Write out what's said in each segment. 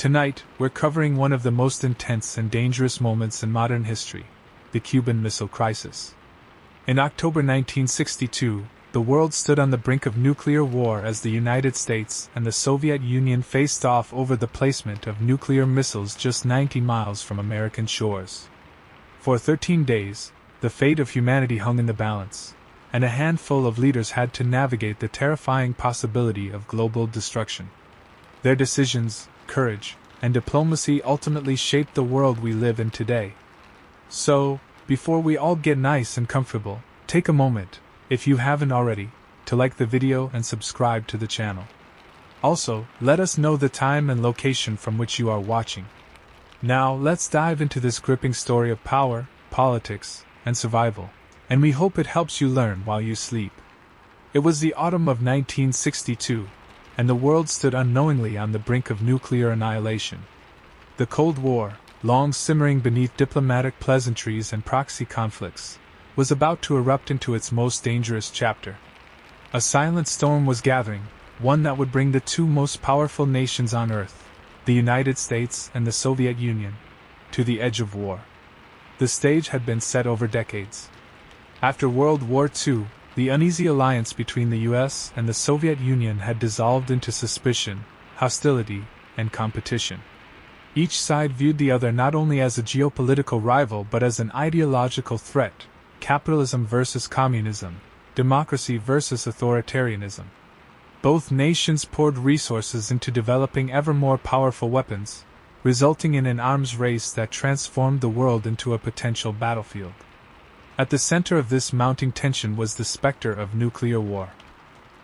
Tonight, we're covering one of the most intense and dangerous moments in modern history, the Cuban Missile Crisis. In October 1962, the world stood on the brink of nuclear war as the United States and the Soviet Union faced off over the placement of nuclear missiles just 90 miles from American shores. For 13 days, the fate of humanity hung in the balance, and a handful of leaders had to navigate the terrifying possibility of global destruction. Their decisions, courage, and diplomacy ultimately shaped the world we live in today. So, before we all get nice and comfortable, take a moment, if you haven't already, to like the video and subscribe to the channel. Also, let us know the time and location from which you are watching. Now, let's dive into this gripping story of power, politics, and survival, and we hope it helps you learn while you sleep. It was the autumn of 1962, and the world stood unknowingly on the brink of nuclear annihilation. The Cold War, long simmering beneath diplomatic pleasantries and proxy conflicts, was about to erupt into its most dangerous chapter. A silent storm was gathering, one that would bring the two most powerful nations on Earth, the United States and the Soviet Union, to the edge of war. The stage had been set over decades. After World War II, the uneasy alliance between the US and the Soviet Union had dissolved into suspicion, hostility, and competition. Each side viewed the other not only as a geopolitical rival but as an ideological threat: capitalism versus communism, democracy versus authoritarianism. Both nations poured resources into developing ever more powerful weapons, resulting in an arms race that transformed the world into a potential battlefield. At the center of this mounting tension was the specter of nuclear war.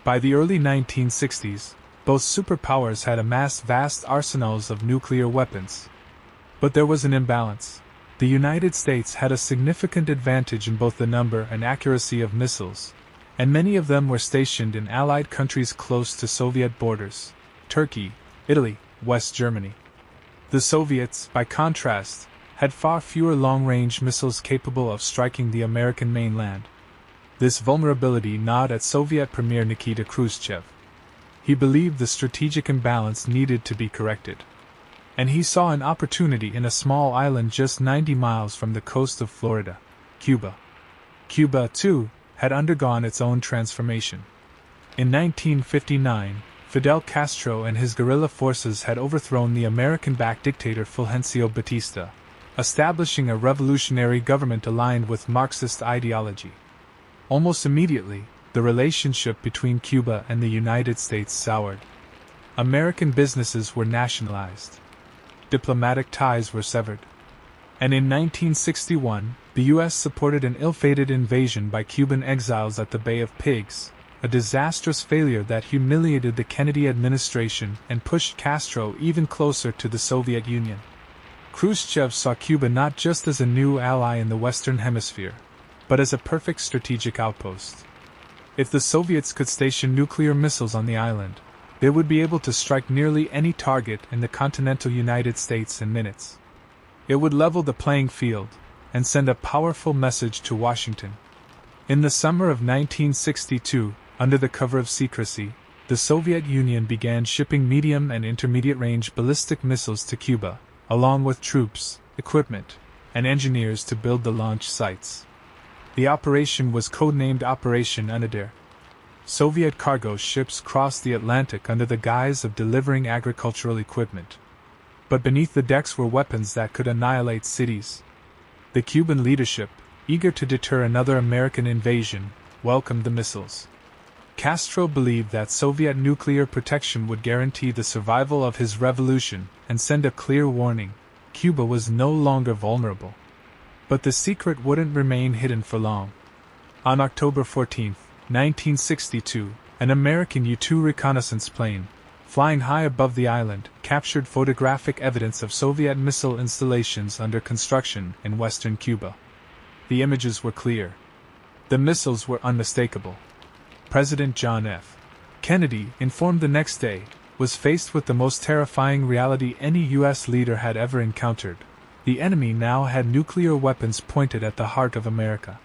By the early 1960s, both superpowers had amassed vast arsenals of nuclear weapons. But there was an imbalance. The United States had a significant advantage in both the number and accuracy of missiles, and many of them were stationed in allied countries close to Soviet borders: Turkey, Italy, West Germany. The Soviets, by contrast, had far fewer long-range missiles capable of striking the American mainland. This vulnerability gnawed at Soviet Premier Nikita Khrushchev. He believed the strategic imbalance needed to be corrected, and he saw an opportunity in a small island just 90 miles from the coast of Florida, Cuba. Cuba, too, had undergone its own transformation. In 1959, Fidel Castro and his guerrilla forces had overthrown the American-backed dictator Fulgencio Batista, establishing a revolutionary government aligned with Marxist ideology. Almost immediately, the relationship between Cuba and the United States soured. American businesses were nationalized. Diplomatic ties were severed. And in 1961, the U.S. supported an ill-fated invasion by Cuban exiles at the Bay of Pigs, a disastrous failure that humiliated the Kennedy administration and pushed Castro even closer to the Soviet Union. Khrushchev saw Cuba not just as a new ally in the Western Hemisphere, but as a perfect strategic outpost. If the Soviets could station nuclear missiles on the island, they would be able to strike nearly any target in the continental United States in minutes. It would level the playing field and send a powerful message to Washington. In the summer of 1962, under the cover of secrecy, the Soviet Union began shipping medium and intermediate-range ballistic missiles to Cuba, along with troops, equipment, and engineers to build the launch sites. The operation was codenamed Operation Unadir. Soviet cargo ships crossed the Atlantic under the guise of delivering agricultural equipment. But beneath the decks were weapons that could annihilate cities. The Cuban leadership, eager to deter another American invasion, welcomed the missiles. Castro believed that Soviet nuclear protection would guarantee the survival of his revolution and send a clear warning: Cuba was no longer vulnerable. But the secret wouldn't remain hidden for long. On October 14, 1962, an American U-2 reconnaissance plane, flying high above the island, captured photographic evidence of Soviet missile installations under construction in western Cuba. The images were clear. The missiles were unmistakable. President John F. Kennedy, informed the next day, was faced with the most terrifying reality any U.S. leader had ever encountered. The enemy now had nuclear weapons pointed at the heart of America,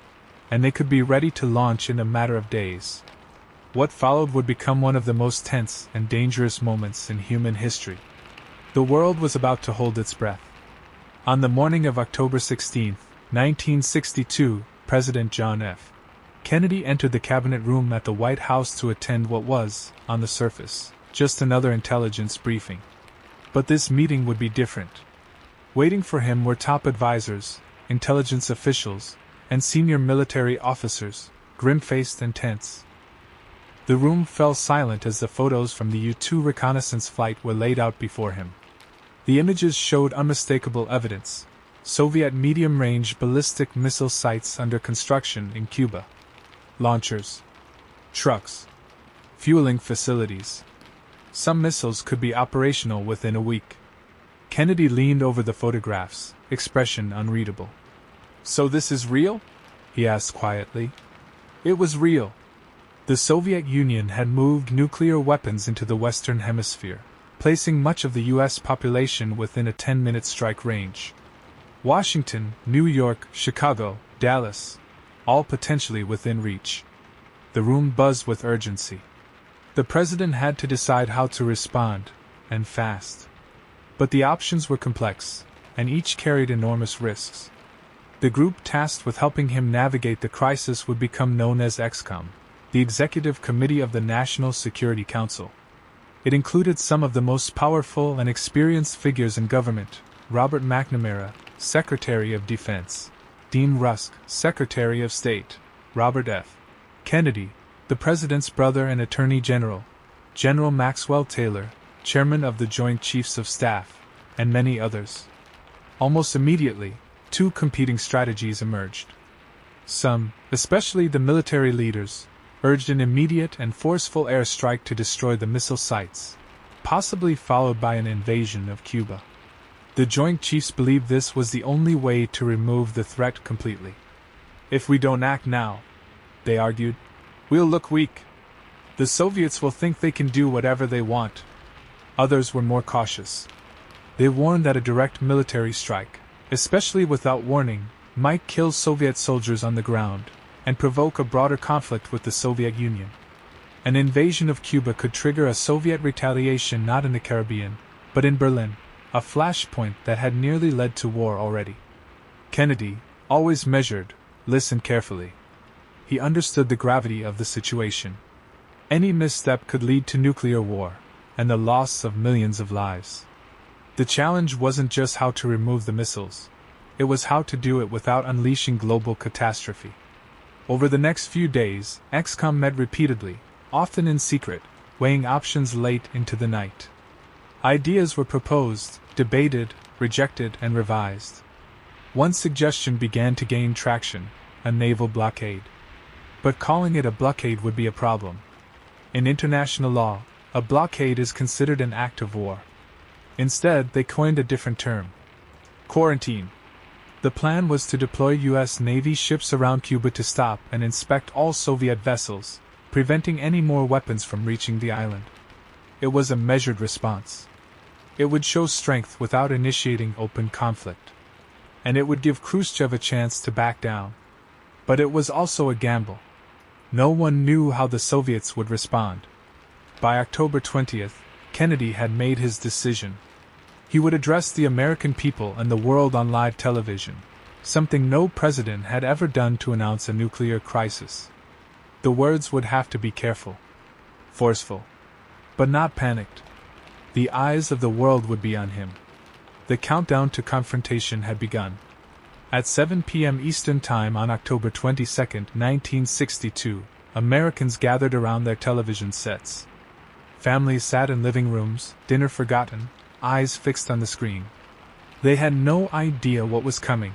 and they could be ready to launch in a matter of days. What followed would become one of the most tense and dangerous moments in human history. The world was about to hold its breath. On the morning of October 16, 1962, President John F. Kennedy entered the cabinet room at the White House to attend what was, on the surface, just another intelligence briefing. But this meeting would be different. Waiting for him were top advisors, intelligence officials, and senior military officers, grim-faced and tense. The room fell silent as the photos from the U-2 reconnaissance flight were laid out before him. The images showed unmistakable evidence: Soviet medium-range ballistic missile sites under construction in Cuba. Launchers. Trucks. Fueling facilities. Some missiles could be operational within a week. Kennedy leaned over the photographs, expression unreadable. "So this is real?" he asked quietly. It was real. The Soviet Union had moved nuclear weapons into the Western Hemisphere, placing much of the U.S. population within a 10-minute strike range. Washington, New York, Chicago, Dallas, all potentially within reach. The room buzzed with urgency. The president had to decide how to respond, and fast. But the options were complex, and each carried enormous risks. The group tasked with helping him navigate the crisis would become known as ExComm, the Executive Committee of the National Security Council. It included some of the most powerful and experienced figures in government: Robert McNamara, Secretary of Defense; Dean Rusk, Secretary of State; Robert F. Kennedy, the President's brother and Attorney General; General Maxwell Taylor, Chairman of the Joint Chiefs of Staff, and many others. Almost immediately, two competing strategies emerged. Some, especially the military leaders, urged an immediate and forceful airstrike to destroy the missile sites, possibly followed by an invasion of Cuba. The Joint Chiefs believed this was the only way to remove the threat completely. "If we don't act now," they argued, "we'll look weak. The Soviets will think they can do whatever they want." Others were more cautious. They warned that a direct military strike, especially without warning, might kill Soviet soldiers on the ground and provoke a broader conflict with the Soviet Union. An invasion of Cuba could trigger a Soviet retaliation not in the Caribbean, but in Berlin, a flashpoint that had nearly led to war already. Kennedy, always measured, listened carefully. He understood the gravity of the situation. Any misstep could lead to nuclear war, and the loss of millions of lives. The challenge wasn't just how to remove the missiles, it was how to do it without unleashing global catastrophe. Over the next few days, ExComm met repeatedly, often in secret, weighing options late into the night. Ideas were proposed, debated, rejected, and revised. One suggestion began to gain traction: a naval blockade. But calling it a blockade would be a problem. In international law, a blockade is considered an act of war. Instead, they coined a different term: quarantine. The plan was to deploy U.S. Navy ships around Cuba to stop and inspect all Soviet vessels, preventing any more weapons from reaching the island. It was a measured response. It would show strength without initiating open conflict. And it would give Khrushchev a chance to back down. But it was also a gamble. No one knew how the Soviets would respond. By October 20th, Kennedy had made his decision. He would address the American people and the world on live television, something no president had ever done to announce a nuclear crisis. The words would have to be careful, forceful, but not panicked. The eyes of the world would be on him. The countdown to confrontation had begun. At 7 p.m. Eastern Time on October 22, 1962, Americans gathered around their television sets. Families sat in living rooms, dinner forgotten, eyes fixed on the screen. They had no idea what was coming,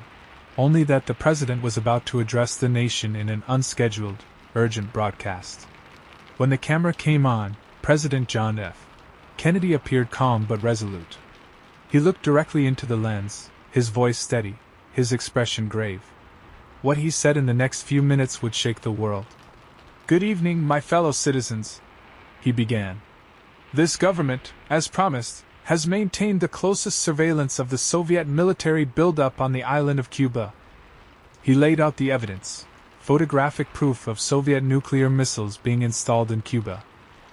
only that the president was about to address the nation in an unscheduled, urgent broadcast. When the camera came on, President John F. Kennedy appeared calm but resolute. He looked directly into the lens, his voice steady, his expression grave. What he said in the next few minutes would shake the world. "Good evening, my fellow citizens," he began. "This government, as promised, has maintained the closest surveillance of the Soviet military buildup on the island of Cuba." He laid out the evidence: photographic proof of Soviet nuclear missiles being installed in Cuba,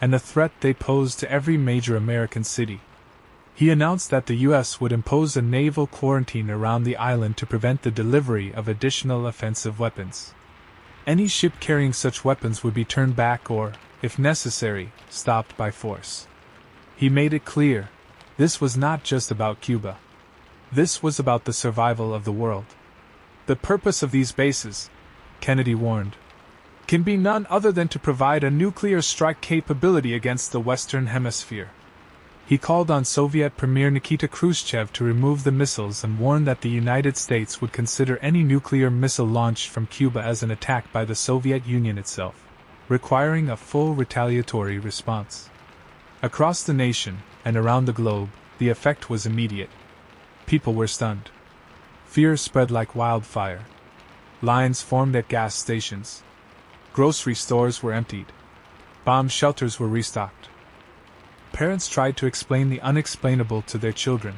and the threat they posed to every major American city. He announced that the U.S. would impose a naval quarantine around the island to prevent the delivery of additional offensive weapons. Any ship carrying such weapons would be turned back or, if necessary, stopped by force. He made it clear, this was not just about Cuba. This was about the survival of the world. The purpose of these bases, Kennedy warned, can be none other than to provide a nuclear strike capability against the Western Hemisphere. He called on Soviet Premier Nikita Khrushchev to remove the missiles and warned that the United States would consider any nuclear missile launched from Cuba as an attack by the Soviet Union itself, requiring a full retaliatory response. Across the nation, and around the globe, the effect was immediate. People were stunned. Fear spread like wildfire. Lines formed at gas stations. Grocery stores were emptied. Bomb shelters were restocked. Parents tried to explain the unexplainable to their children.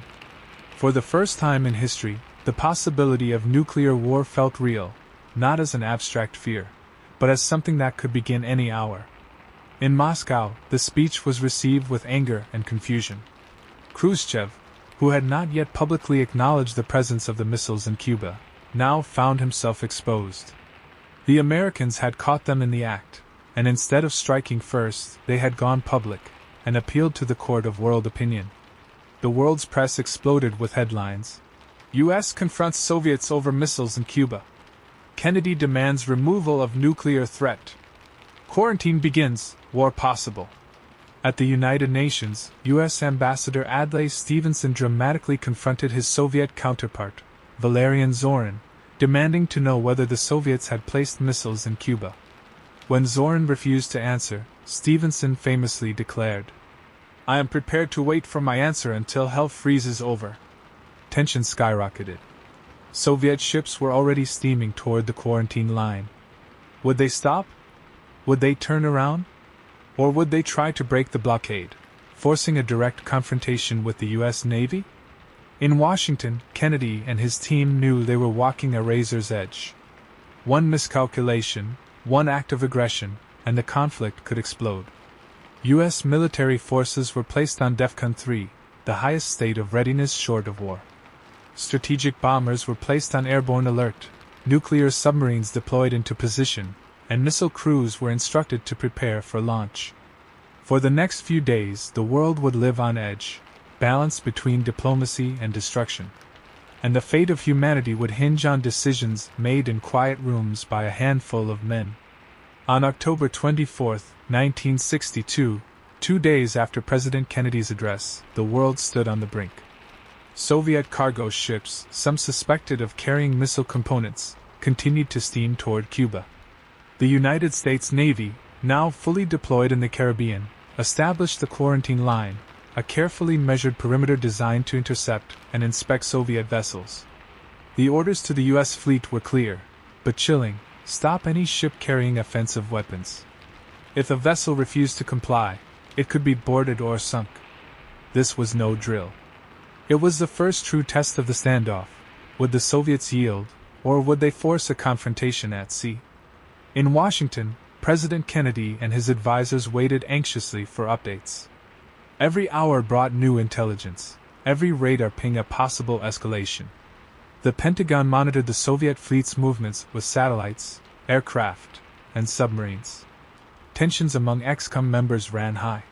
For the first time in history, the possibility of nuclear war felt real, not as an abstract fear, but as something that could begin any hour. In Moscow, the speech was received with anger and confusion. Khrushchev, who had not yet publicly acknowledged the presence of the missiles in Cuba, now found himself exposed. The Americans had caught them in the act, and instead of striking first, they had gone public and appealed to the court of world opinion. The world's press exploded with headlines. U.S. confronts Soviets over missiles in Cuba. Kennedy demands removal of nuclear threat. Quarantine begins, war possible. At the United Nations, U.S. Ambassador Adlai Stevenson dramatically confronted his Soviet counterpart, Valerian Zorin, demanding to know whether the Soviets had placed missiles in Cuba. When Zorin refused to answer, Stevenson famously declared, "I am prepared to wait for my answer until hell freezes over." Tension skyrocketed. Soviet ships were already steaming toward the quarantine line. Would they stop? Would they turn around? Or would they try to break the blockade, forcing a direct confrontation with the U.S. Navy? In Washington, Kennedy and his team knew they were walking a razor's edge. One miscalculation, one act of aggression, and the conflict could explode. U.S. military forces were placed on DEFCON 3, the highest state of readiness short of war. Strategic bombers were placed on airborne alert, nuclear submarines deployed into position, and missile crews were instructed to prepare for launch. For the next few days, the world would live on edge, balanced between diplomacy and destruction. And the fate of humanity would hinge on decisions made in quiet rooms by a handful of men. On October 24, 1962, 2 days after President Kennedy's address, the world stood on the brink. Soviet cargo ships, some suspected of carrying missile components, continued to steam toward Cuba. The United States Navy, now fully deployed in the Caribbean, established the quarantine line, a carefully measured perimeter designed to intercept and inspect Soviet vessels. The orders to the U.S. fleet were clear, but chilling: stop any ship carrying offensive weapons. If a vessel refused to comply, it could be boarded or sunk. This was no drill. It was the first true test of the standoff. Would the Soviets yield, or would they force a confrontation at sea? In Washington, President Kennedy and his advisors waited anxiously for updates. Every hour brought new intelligence, every radar ping a possible escalation. The Pentagon monitored the Soviet fleet's movements with satellites, aircraft, and submarines. Tensions among EXCOM members ran high.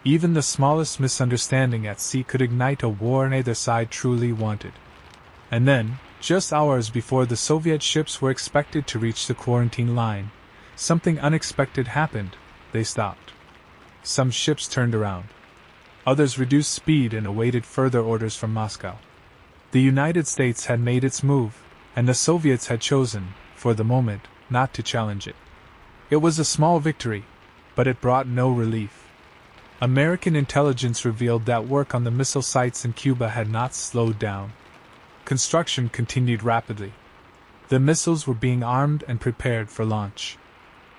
Even the smallest misunderstanding at sea could ignite a war neither side truly wanted. And then, just hours before the Soviet ships were expected to reach the quarantine line, something unexpected happened. They stopped. Some ships turned around. Others reduced speed and awaited further orders from Moscow. The United States had made its move, and the Soviets had chosen, for the moment, not to challenge it. It was a small victory, but it brought no relief. American intelligence revealed that work on the missile sites in Cuba had not slowed down. Construction continued rapidly. The missiles were being armed and prepared for launch.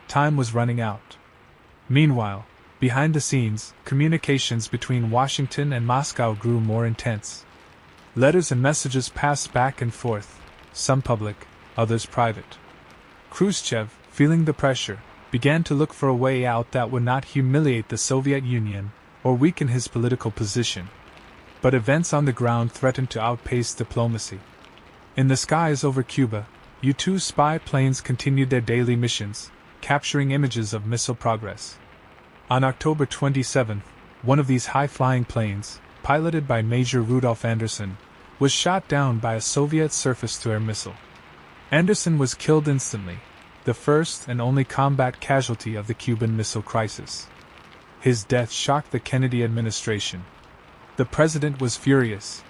Time was running out. Meanwhile, behind the scenes, communications between Washington and Moscow grew more intense. Letters and messages passed back and forth, some public, others private. Khrushchev, feeling the pressure, began to look for a way out that would not humiliate the Soviet Union or weaken his political position. But events on the ground threatened to outpace diplomacy. In the skies over Cuba, U-2 spy planes continued their daily missions, capturing images of missile progress. On October 27, one of these high-flying planes, piloted by Major Rudolf Anderson, was shot down by a Soviet surface-to-air missile. Anderson was killed instantly, the first and only combat casualty of the Cuban Missile Crisis. His death shocked the Kennedy administration. The president was furious.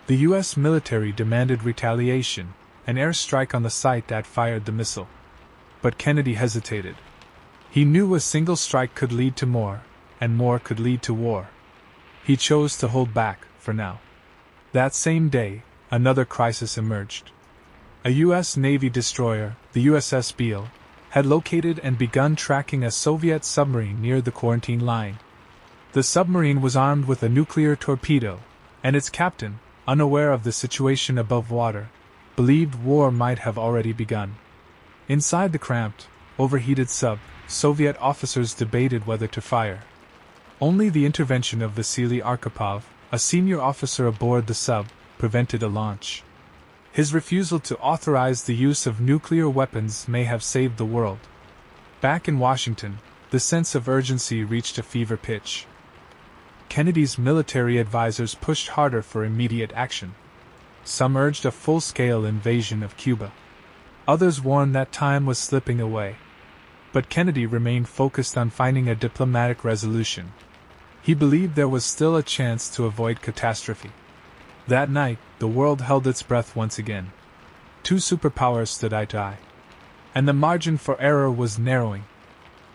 The U.S. military demanded retaliation, an airstrike on the site that fired the missile. But Kennedy hesitated. He knew a single strike could lead to more, and more could lead to war. He chose to hold back, for now. That same day, another crisis emerged. A U.S. Navy destroyer, the USS Beale, had located and begun tracking a Soviet submarine near the quarantine line. The submarine was armed with a nuclear torpedo, and its captain, unaware of the situation above water, believed war might have already begun. Inside the cramped, overheated sub, Soviet officers debated whether to fire. Only the intervention of Vasily Arkhipov, a senior officer aboard the sub, prevented a launch. His refusal to authorize the use of nuclear weapons may have saved the world. Back in Washington, the sense of urgency reached a fever pitch. Kennedy's military advisors pushed harder for immediate action. Some urged a full-scale invasion of Cuba. Others warned that time was slipping away. But Kennedy remained focused on finding a diplomatic resolution. He believed there was still a chance to avoid catastrophe. That night, the world held its breath once again. Two superpowers stood eye to eye. And the margin for error was narrowing.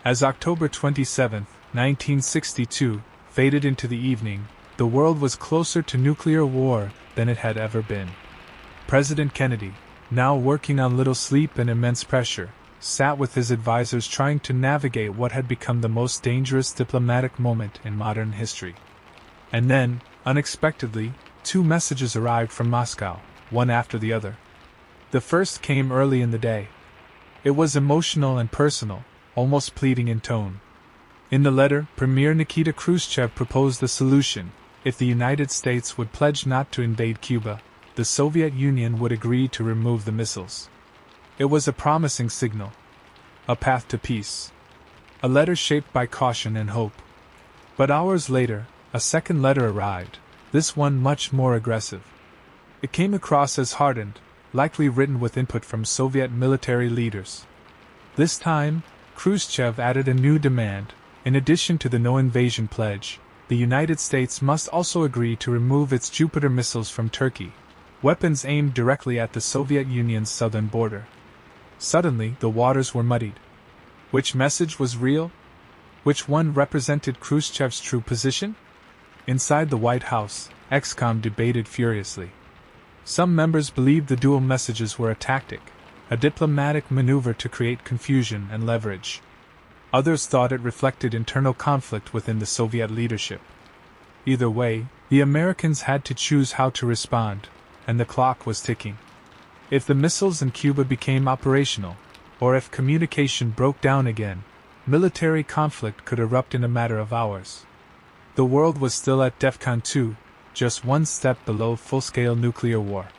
As October 27, 1962, faded into the evening, the world was closer to nuclear war than it had ever been. President Kennedy, now working on little sleep and immense pressure, sat with his advisors trying to navigate what had become the most dangerous diplomatic moment in modern history. And then, unexpectedly, two messages arrived from Moscow, one after the other. The first came early in the day. It was emotional and personal, almost pleading in tone. In the letter, Premier Nikita Khrushchev proposed a solution. If the United States would pledge not to invade Cuba, the Soviet Union would agree to remove the missiles. It was a promising signal. A path to peace. A letter shaped by caution and hope. But hours later, a second letter arrived. This one much more aggressive. It came across as hardened, likely written with input from Soviet military leaders. This time, Khrushchev added a new demand. In addition to the no-invasion pledge, the United States must also agree to remove its Jupiter missiles from Turkey, weapons aimed directly at the Soviet Union's southern border. Suddenly, the waters were muddied. Which message was real? Which one represented Khrushchev's true position? Inside the White House, ExComm debated furiously. Some members believed the dual messages were a tactic, a diplomatic maneuver to create confusion and leverage. Others thought it reflected internal conflict within the Soviet leadership. Either way, the Americans had to choose how to respond, and the clock was ticking. If the missiles in Cuba became operational, or if communication broke down again, military conflict could erupt in a matter of hours. The world was still at DEFCON 2, just one step below full-scale nuclear war.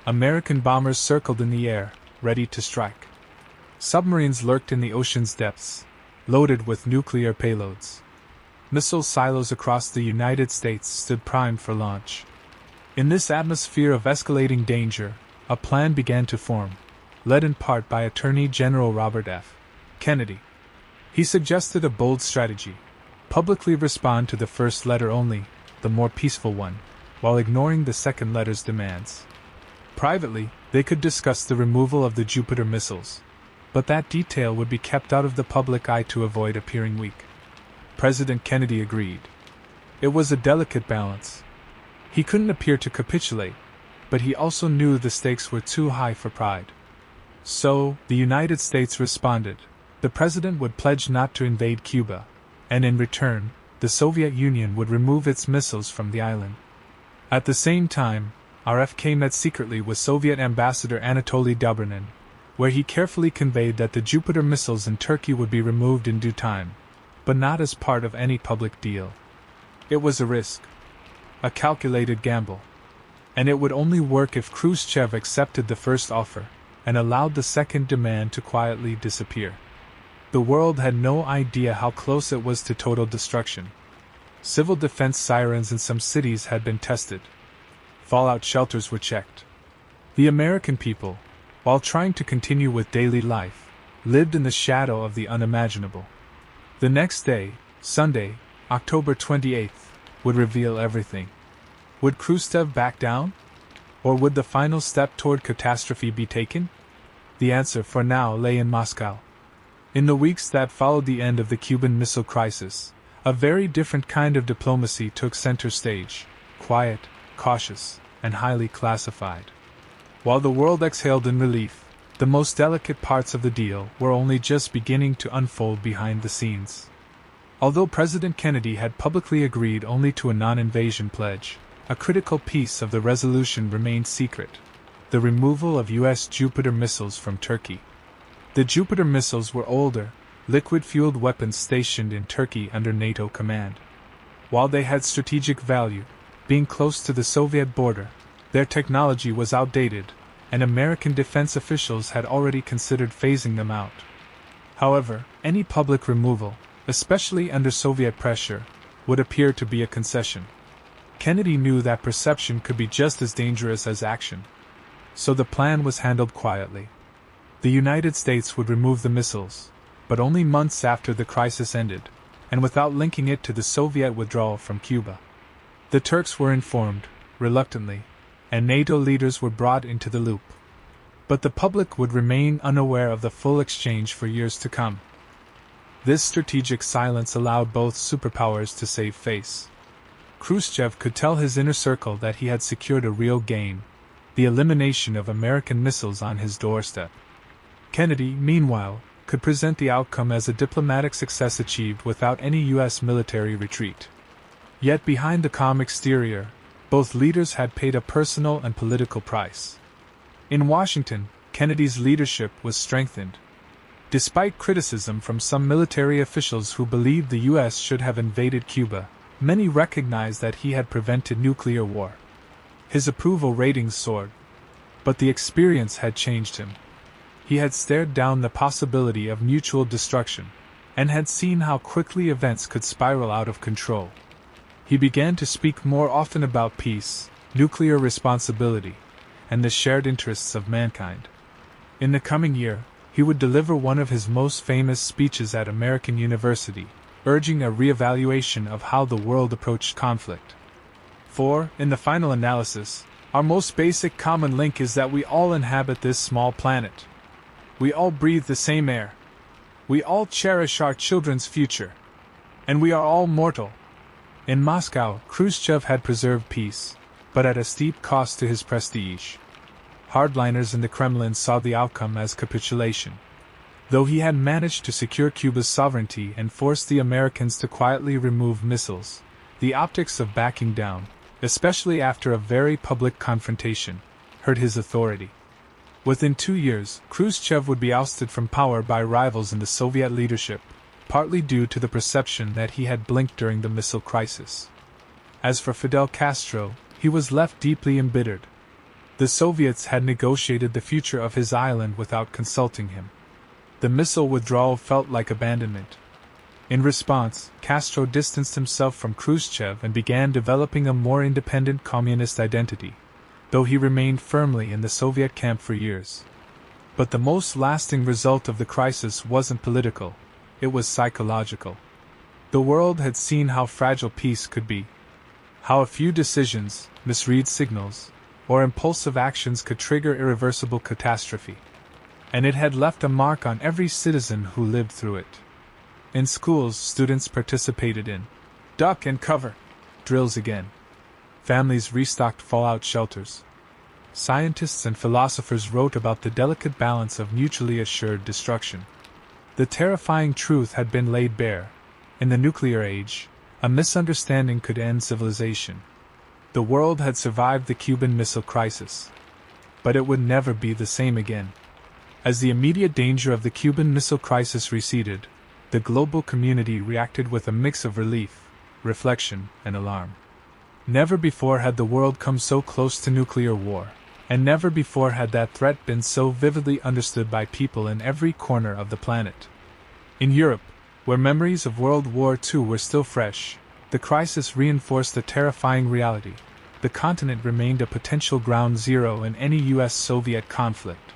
American bombers circled in the air, ready to strike. Submarines lurked in the ocean's depths, loaded with nuclear payloads. Missile silos across the United States stood primed for launch. In this atmosphere of escalating danger, a plan began to form, led in part by Attorney General Robert F. Kennedy. He suggested a bold strategy: publicly respond to the first letter only, the more peaceful one, while ignoring the second letter's demands. Privately, they could discuss the removal of the Jupiter missiles, but that detail would be kept out of the public eye to avoid appearing weak. President Kennedy agreed. It was a delicate balance. He couldn't appear to capitulate, but he also knew the stakes were too high for pride. So, the United States responded. The president would pledge not to invade Cuba, and in return, the Soviet Union would remove its missiles from the island. At the same time, RFK met secretly with Soviet Ambassador Anatoly Dobrinin, where he carefully conveyed that the Jupiter missiles in Turkey would be removed in due time, but not as part of any public deal. It was a risk. a calculated gamble. And it would only work if Khrushchev accepted the first offer and allowed the second demand to quietly disappear. The world had no idea how close it was to total destruction. Civil defense sirens in some cities had been tested. Fallout shelters were checked. The American people, while trying to continue with daily life, lived in the shadow of the unimaginable. The next day, Sunday, October 28th, would reveal everything. Would Khrushchev back down? Or would the final step toward catastrophe be taken? The answer for now lay in Moscow. In the weeks that followed the end of the Cuban Missile Crisis, a very different kind of diplomacy took center stage, quiet, cautious, and highly classified. While the world exhaled in relief, the most delicate parts of the deal were only just beginning to unfold behind the scenes. Although President Kennedy had publicly agreed only to a non-invasion pledge, a critical piece of the resolution remained secret: the removal of U.S. Jupiter missiles from Turkey. The Jupiter missiles were older, liquid-fueled weapons stationed in Turkey under NATO command. While they had strategic value, being close to the Soviet border, their technology was outdated, and American defense officials had already considered phasing them out. However, any public removal, especially under Soviet pressure, would appear to be a concession. Kennedy knew that perception could be just as dangerous as action. So the plan was handled quietly. The United States would remove the missiles, but only months after the crisis ended, and without linking it to the Soviet withdrawal from Cuba. The Turks were informed, reluctantly, and NATO leaders were brought into the loop. But the public would remain unaware of the full exchange for years to come. This strategic silence allowed both superpowers to save face. Khrushchev could tell his inner circle that he had secured a real gain: the elimination of American missiles on his doorstep. Kennedy, meanwhile, could present the outcome as a diplomatic success achieved without any U.S. military retreat. Yet behind the calm exterior, both leaders had paid a personal and political price. In Washington, Kennedy's leadership was strengthened. Despite criticism from some military officials who believed the U.S. should have invaded Cuba, many recognized that he had prevented nuclear war. His approval ratings soared. But the experience had changed him. He had stared down the possibility of mutual destruction, and had seen how quickly events could spiral out of control. He began to speak more often about peace, nuclear responsibility, and the shared interests of mankind. In the coming year, he would deliver one of his most famous speeches at American University, urging a reevaluation of how the world approached conflict. For, in the final analysis, our most basic common link is that we all inhabit this small planet. We all breathe the same air. We all cherish our children's future. And we are all mortal. In Moscow, Khrushchev had preserved peace, but at a steep cost to his prestige. Hardliners in the Kremlin saw the outcome as capitulation. Though he had managed to secure Cuba's sovereignty and force the Americans to quietly remove missiles, the optics of backing down, especially after a very public confrontation, hurt his authority. Within 2 years, Khrushchev would be ousted from power by rivals in the Soviet leadership, partly due to the perception that he had blinked during the missile crisis. As for Fidel Castro, he was left deeply embittered. The Soviets had negotiated the future of his island without consulting him. The missile withdrawal felt like abandonment. In response, Castro distanced himself from Khrushchev and began developing a more independent communist identity, though he remained firmly in the Soviet camp for years. But the most lasting result of the crisis wasn't political, it was psychological. The world had seen how fragile peace could be, how a few decisions, misread signals, or impulsive actions could trigger irreversible catastrophe. And it had left a mark on every citizen who lived through it. In schools, students participated in duck and cover drills again. Families restocked fallout shelters. Scientists and philosophers wrote about the delicate balance of mutually assured destruction. The terrifying truth had been laid bare. In the nuclear age, a misunderstanding could end civilization. The world had survived the Cuban Missile Crisis. But it would never be the same again. As the immediate danger of the Cuban Missile Crisis receded, the global community reacted with a mix of relief, reflection, and alarm. Never before had the world come so close to nuclear war, and never before had that threat been so vividly understood by people in every corner of the planet. In Europe, where memories of World War II were still fresh, the crisis reinforced the terrifying reality: the continent remained a potential ground zero in any US-Soviet conflict.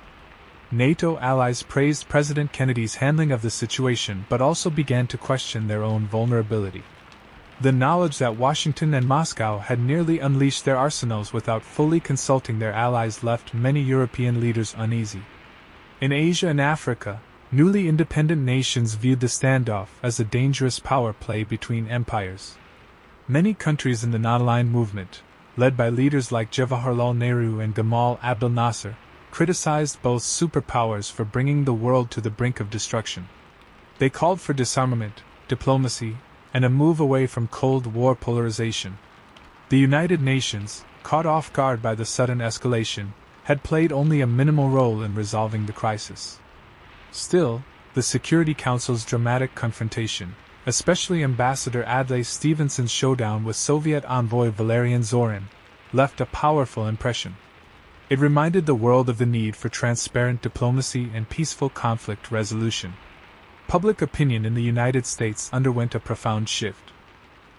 NATO allies praised President Kennedy's handling of the situation but also began to question their own vulnerability. The knowledge that Washington and Moscow had nearly unleashed their arsenals without fully consulting their allies left many European leaders uneasy. In Asia and Africa, newly independent nations viewed the standoff as a dangerous power play between empires. Many countries in the non-aligned movement, led by leaders like Jawaharlal Nehru and Gamal Abdel Nasser, criticized both superpowers for bringing the world to the brink of destruction. They called for disarmament, diplomacy, and a move away from Cold War polarization. The United Nations, caught off guard by the sudden escalation, had played only a minimal role in resolving the crisis. Still, the Security Council's dramatic confrontation, especially Ambassador Adlai Stevenson's showdown with Soviet envoy Valerian Zorin, left a powerful impression. It reminded the world of the need for transparent diplomacy and peaceful conflict resolution. Public opinion in the United States underwent a profound shift.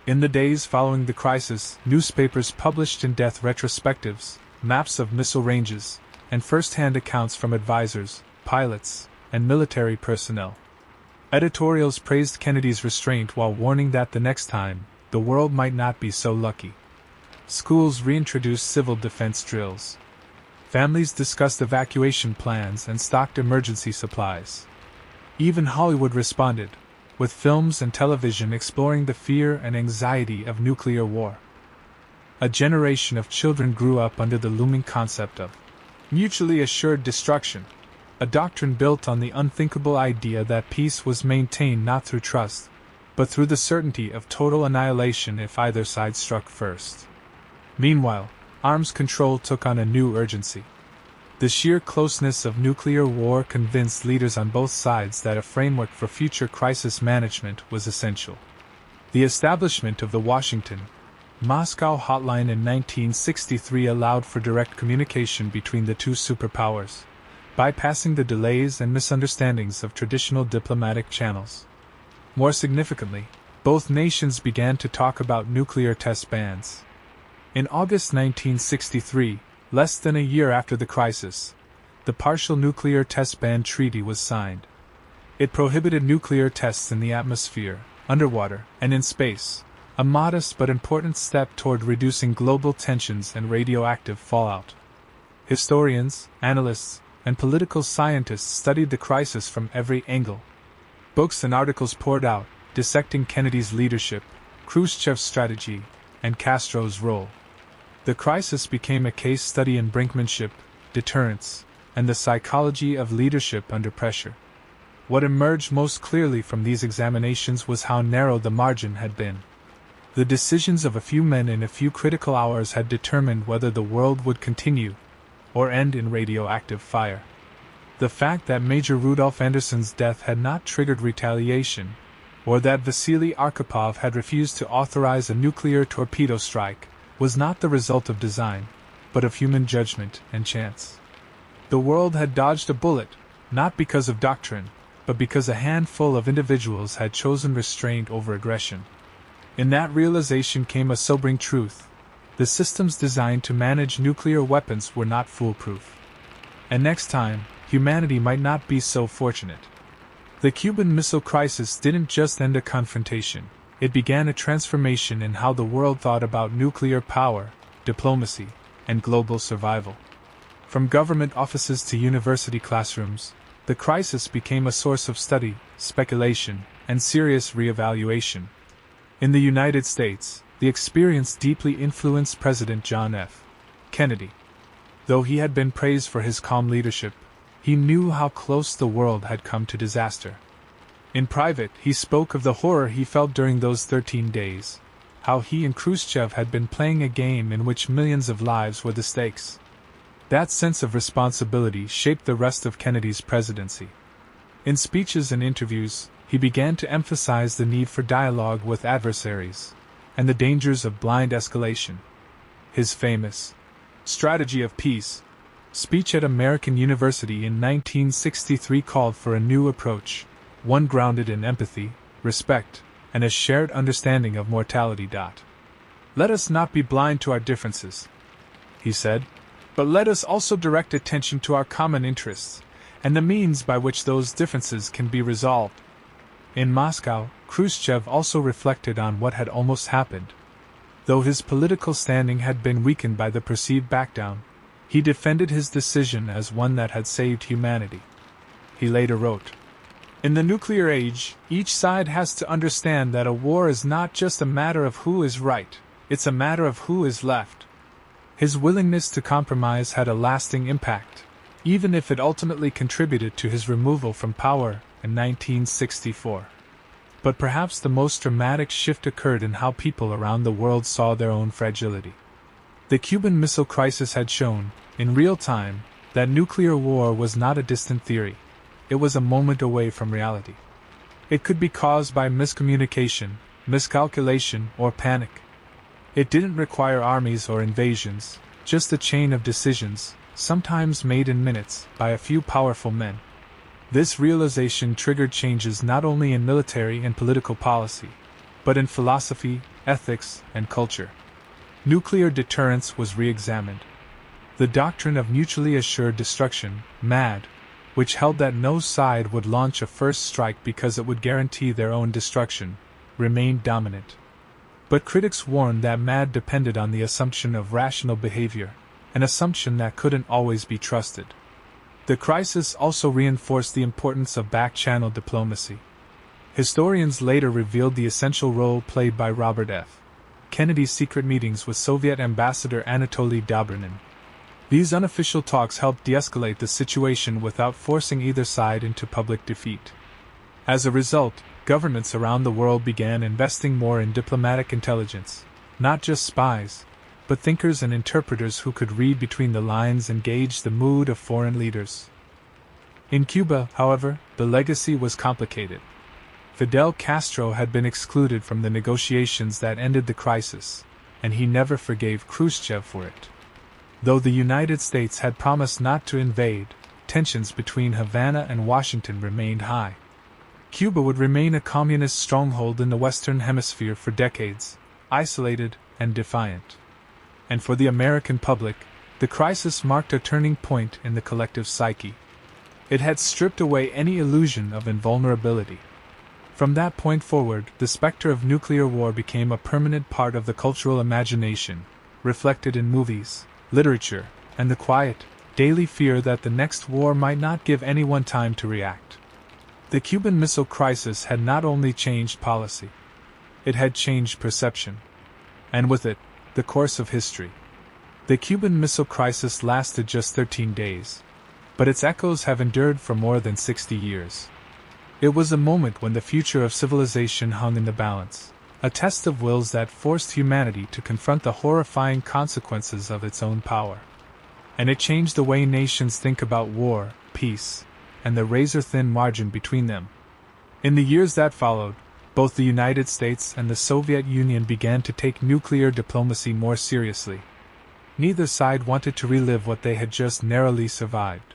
In the days following the crisis, newspapers published in-depth retrospectives, maps of missile ranges, and first-hand accounts from advisors, pilots, and military personnel. Editorials praised Kennedy's restraint while warning that the next time, the world might not be so lucky. Schools reintroduced civil defense drills. Families discussed evacuation plans and stocked emergency supplies. Even Hollywood responded, with films and television exploring the fear and anxiety of nuclear war. A generation of children grew up under the looming concept of mutually assured destruction, a doctrine built on the unthinkable idea that peace was maintained not through trust, but through the certainty of total annihilation if either side struck first. Meanwhile, arms control took on a new urgency. The sheer closeness of nuclear war convinced leaders on both sides that a framework for future crisis management was essential. The establishment of the Washington-Moscow hotline in 1963 allowed for direct communication between the two superpowers, bypassing the delays and misunderstandings of traditional diplomatic channels. More significantly, both nations began to talk about nuclear test bans. In August 1963, less than a year after the crisis, the Partial Nuclear Test Ban Treaty was signed. It prohibited nuclear tests in the atmosphere, underwater, and in space, a modest but important step toward reducing global tensions and radioactive fallout. Historians, analysts, and political scientists studied the crisis from every angle. Books and articles poured out, dissecting Kennedy's leadership, Khrushchev's strategy, and Castro's role. The crisis became a case study in brinkmanship, deterrence, and the psychology of leadership under pressure. What emerged most clearly from these examinations was how narrow the margin had been. The decisions of a few men in a few critical hours had determined whether the world would continue or end in radioactive fire. The fact that Major Rudolf Anderson's death had not triggered retaliation, or that Vasily Arkhipov had refused to authorize a nuclear torpedo strike, was not the result of design, but of human judgment and chance. The world had dodged a bullet, not because of doctrine, but because a handful of individuals had chosen restraint over aggression. In that realization came a sobering truth: the systems designed to manage nuclear weapons were not foolproof. And next time, humanity might not be so fortunate. The Cuban Missile Crisis didn't just end a confrontation. It began a transformation in how the world thought about nuclear power, diplomacy, and global survival. From government offices to university classrooms, the crisis became a source of study, speculation, and serious re-evaluation. In the United States, the experience deeply influenced President John F. Kennedy. Though he had been praised for his calm leadership, he knew how close the world had come to disaster. In private, he spoke of the horror he felt during those 13 days, how he and Khrushchev had been playing a game in which millions of lives were the stakes. That sense of responsibility shaped the rest of Kennedy's presidency. In speeches and interviews, he began to emphasize the need for dialogue with adversaries, and the dangers of blind escalation. His famous Strategy of Peace speech at American University in 1963 called for a new approach, one grounded in empathy, respect, and a shared understanding of mortality. Let us not be blind to our differences, he said, but let us also direct attention to our common interests, and the means by which those differences can be resolved. In Moscow, Khrushchev also reflected on what had almost happened. Though his political standing had been weakened by the perceived backdown, he defended his decision as one that had saved humanity. He later wrote, "In the nuclear age, each side has to understand that a war is not just a matter of who is right, it's a matter of who is left." His willingness to compromise had a lasting impact, even if it ultimately contributed to his removal from power in 1964. But perhaps the most dramatic shift occurred in how people around the world saw their own fragility. The Cuban Missile Crisis had shown, in real time, that nuclear war was not a distant theory. It was a moment away from reality. It could be caused by miscommunication, miscalculation, or panic. It didn't require armies or invasions, just a chain of decisions, sometimes made in minutes, by a few powerful men. This realization triggered changes not only in military and political policy, but in philosophy, ethics, and culture. Nuclear deterrence was re-examined. The doctrine of mutually assured destruction, MAD, which held that no side would launch a first strike because it would guarantee their own destruction, remained dominant. But critics warned that MAD depended on the assumption of rational behavior, an assumption that couldn't always be trusted. The crisis also reinforced the importance of back-channel diplomacy. Historians later revealed the essential role played by Robert F. Kennedy's secret meetings with Soviet Ambassador Anatoly Dobrynin. These unofficial talks helped de-escalate the situation without forcing either side into public defeat. As a result, governments around the world began investing more in diplomatic intelligence, not just spies, but thinkers and interpreters who could read between the lines and gauge the mood of foreign leaders. In Cuba, however, the legacy was complicated. Fidel Castro had been excluded from the negotiations that ended the crisis, and he never forgave Khrushchev for it. Though the United States had promised not to invade, tensions between Havana and Washington remained high. Cuba would remain a communist stronghold in the Western Hemisphere for decades, isolated and defiant. And for the American public, the crisis marked a turning point in the collective psyche. It had stripped away any illusion of invulnerability. From that point forward, the specter of nuclear war became a permanent part of the cultural imagination, reflected in movies, literature, and the quiet, daily fear that the next war might not give anyone time to react. The Cuban Missile Crisis had not only changed policy, it had changed perception. And with it, the course of history. The Cuban Missile Crisis lasted just 13 days, but its echoes have endured for more than 60 years. It was a moment when the future of civilization hung in the balance, a test of wills that forced humanity to confront the horrifying consequences of its own power. And it changed the way nations think about war, peace, and the razor-thin margin between them. In the years that followed, both the United States and the Soviet Union began to take nuclear diplomacy more seriously. Neither side wanted to relive what they had just narrowly survived.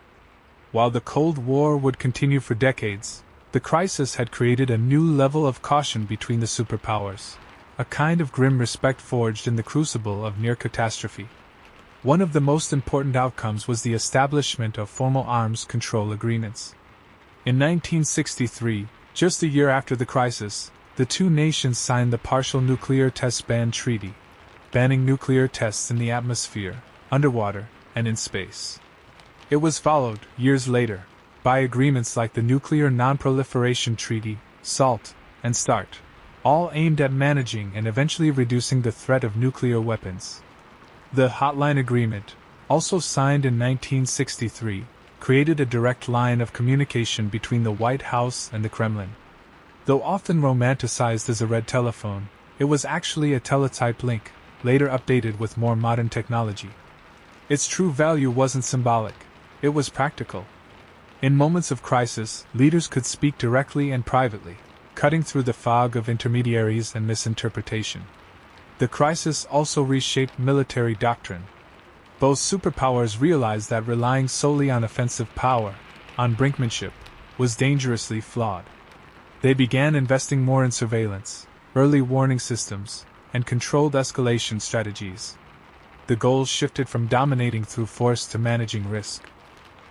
While the Cold War would continue for decades, the crisis had created a new level of caution between the superpowers, a kind of grim respect forged in the crucible of near catastrophe. One of the most important outcomes was the establishment of formal arms control agreements. In 1963, just a year after the crisis, the two nations signed the Partial Nuclear Test Ban Treaty, banning nuclear tests in the atmosphere, underwater, and in space. It was followed, years later, by agreements like the Nuclear Non-Proliferation Treaty, SALT, and START, all aimed at managing and eventually reducing the threat of nuclear weapons. The Hotline Agreement, also signed in 1963, created a direct line of communication between the White House and the Kremlin. Though often romanticized as a red telephone, it was actually a teletype link, later updated with more modern technology. Its true value wasn't symbolic, it was practical. In moments of crisis, leaders could speak directly and privately, cutting through the fog of intermediaries and misinterpretation. The crisis also reshaped military doctrine. Both superpowers realized that relying solely on offensive power, on brinkmanship, was dangerously flawed. They began investing more in surveillance, early warning systems, and controlled escalation strategies. The goals shifted from dominating through force to managing risk.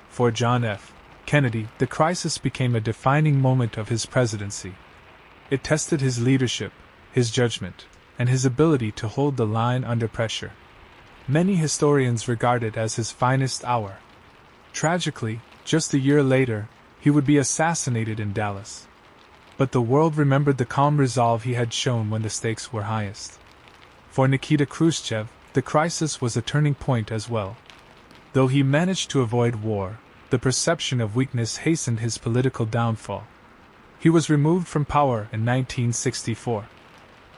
For John F. Kennedy, the crisis became a defining moment of his presidency. It tested his leadership, his judgment, and his ability to hold the line under pressure. Many historians regard it as his finest hour. Tragically, just a year later, he would be assassinated in Dallas. But the world remembered the calm resolve he had shown when the stakes were highest. For Nikita Khrushchev, the crisis was a turning point as well. Though he managed to avoid war, the perception of weakness hastened his political downfall. He was removed from power in 1964.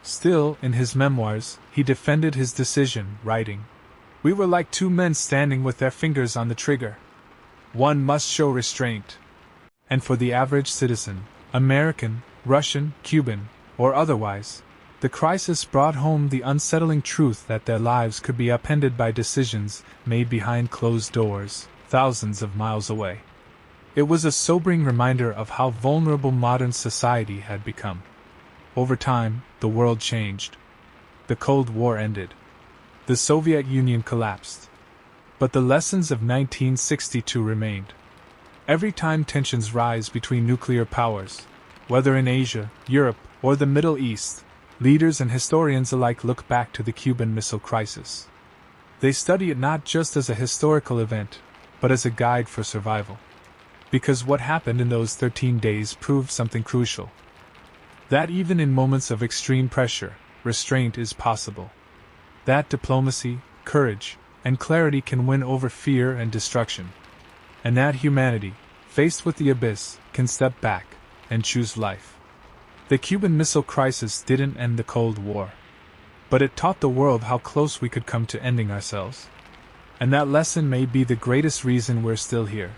Still, in his memoirs, he defended his decision, writing, "We were like two men standing with their fingers on the trigger. One must show restraint." And for the average citizen, American, Russian, Cuban, or otherwise, the crisis brought home the unsettling truth that their lives could be upended by decisions made behind closed doors, thousands of miles away. It was a sobering reminder of how vulnerable modern society had become. Over time, the world changed. The Cold War ended. The Soviet Union collapsed. But the lessons of 1962 remained. Every time tensions rise between nuclear powers, whether in Asia, Europe, or the Middle East, leaders and historians alike look back to the Cuban Missile Crisis. They study it not just as a historical event, but as a guide for survival. Because what happened in those 13 days proved something crucial. That even in moments of extreme pressure, restraint is possible. That diplomacy, courage, and clarity can win over fear and destruction. And that humanity, faced with the abyss, can step back and choose life. The Cuban Missile Crisis didn't end the Cold War. But it taught the world how close we could come to ending ourselves. And that lesson may be the greatest reason we're still here.